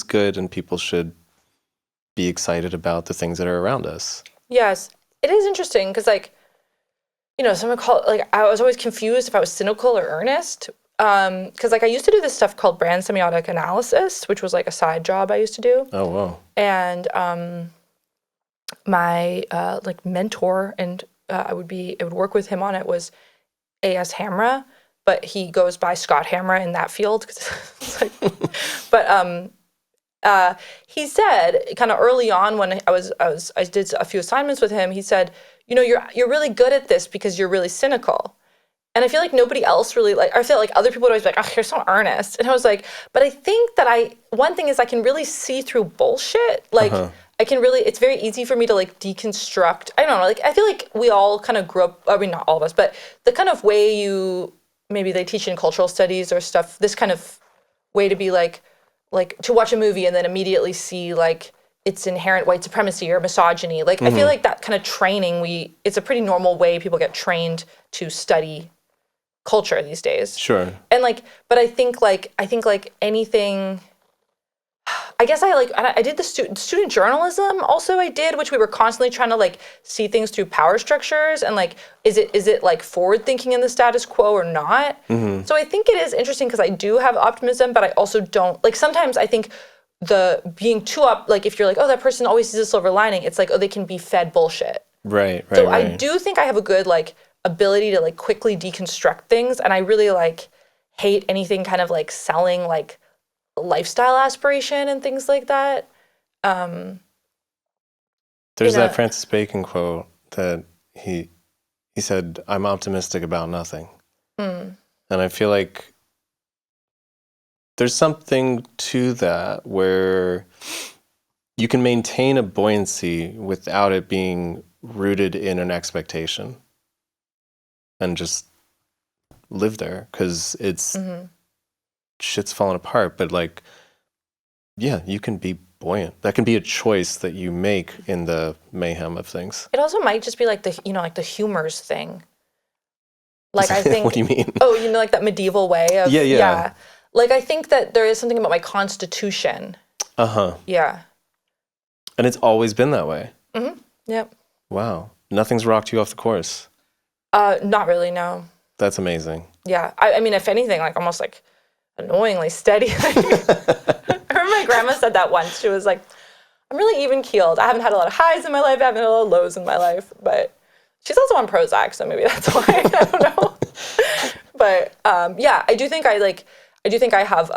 good, and people should be excited about the things that are around us. Yes. It is interesting because, like, someone called, like, I was always confused if I was cynical or earnest. Because, like, I used to do this stuff called brand semiotic analysis, which was like a side job I used to do. Oh, wow. And my like mentor, and I would work with him on it, was A.S. Hamra, but he goes by Scott Hamra in that field. But he said kind of early on when I did a few assignments with him, he said, you're really good at this because you're really cynical. And I feel like nobody else really, like, I feel like other people would always be like, oh, you're so earnest. And I was like, but I think that one thing is I can really see through bullshit. Like, I can really, it's very easy for me to like deconstruct. I don't know, like, I feel like we all kind of grew up, I mean, not all of us, but the kind of way maybe they teach in cultural studies or stuff, this kind of way to be like to watch a movie and then immediately see like it's inherent white supremacy or misogyny. Like, I feel like that kind of training, it's a pretty normal way people get trained to study culture these days. Sure. And like, but I think like anything, I guess I did the student journalism also I did, which we were constantly trying to like see things through power structures and like, is it like forward thinking in the status quo or not? So I think it is interesting because I do have optimism, but I also don't, like, sometimes I think the being too up, like if you're like, oh, that person always sees a silver lining, it's like, oh, they can be fed bullshit. Right. So I do think I have a good like ability to like quickly deconstruct things, and I really like hate anything kind of like selling like lifestyle aspiration and things like that. There's that Francis Bacon quote that he said, "I'm optimistic about nothing," and I feel like there's something to that where you can maintain a buoyancy without it being rooted in an expectation and just live there because it's shit's falling apart. But like, yeah, you can be buoyant. That can be a choice that you make in the mayhem of things. It also might just be like the, you know, like the humors thing. Like I think. What do you mean? Oh, you know, like that medieval way of. Yeah. Like I think that there is something about my constitution. Yeah. And it's always been that way. Yep. Wow. Nothing's rocked you off the course. Not really, no. That's amazing. Yeah. I mean, if anything, like almost like annoyingly steady. I remember my grandma said that once. She was like, I'm really even keeled. I haven't had a lot of highs in my life. I haven't had a lot of lows in my life. But she's also on Prozac, so maybe that's why. I don't know. But yeah, I do think I have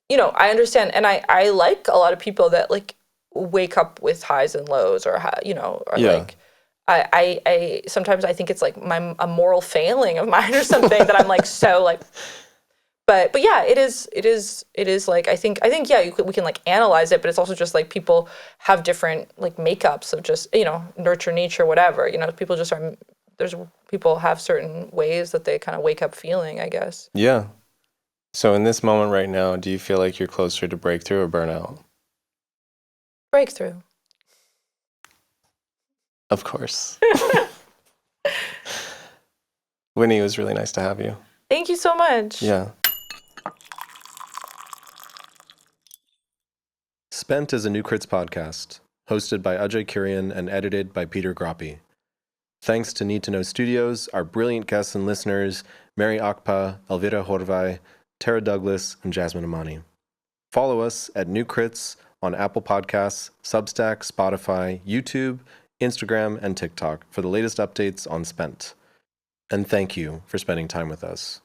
you know, I understand, and I like a lot of people that like wake up with highs and lows, or you know, or like I sometimes I think it's like a moral failing of mine or something that I'm like so like, but yeah, it is like I think yeah, we can like analyze it, but it's also just like people have different like makeups of just, you know, nurture, nature, whatever, you know, people just are. People have certain ways that they kind of wake up feeling, I guess. Yeah. So in this moment right now, do you feel like you're closer to breakthrough or burnout? Breakthrough. Of course. Whitney, it was really nice to have you. Thank you so much. Yeah. Spent is a New Crits podcast, hosted by Ajay Kurian and edited by Peter Groppi. Thanks to Need to Know Studios, our brilliant guests and listeners, Mary Akpa, Elvira Horvai, Tara Douglas, and Jasmine Amani. Follow us at New Crits on Apple Podcasts, Substack, Spotify, YouTube, Instagram, and TikTok for the latest updates on Spent. And thank you for spending time with us.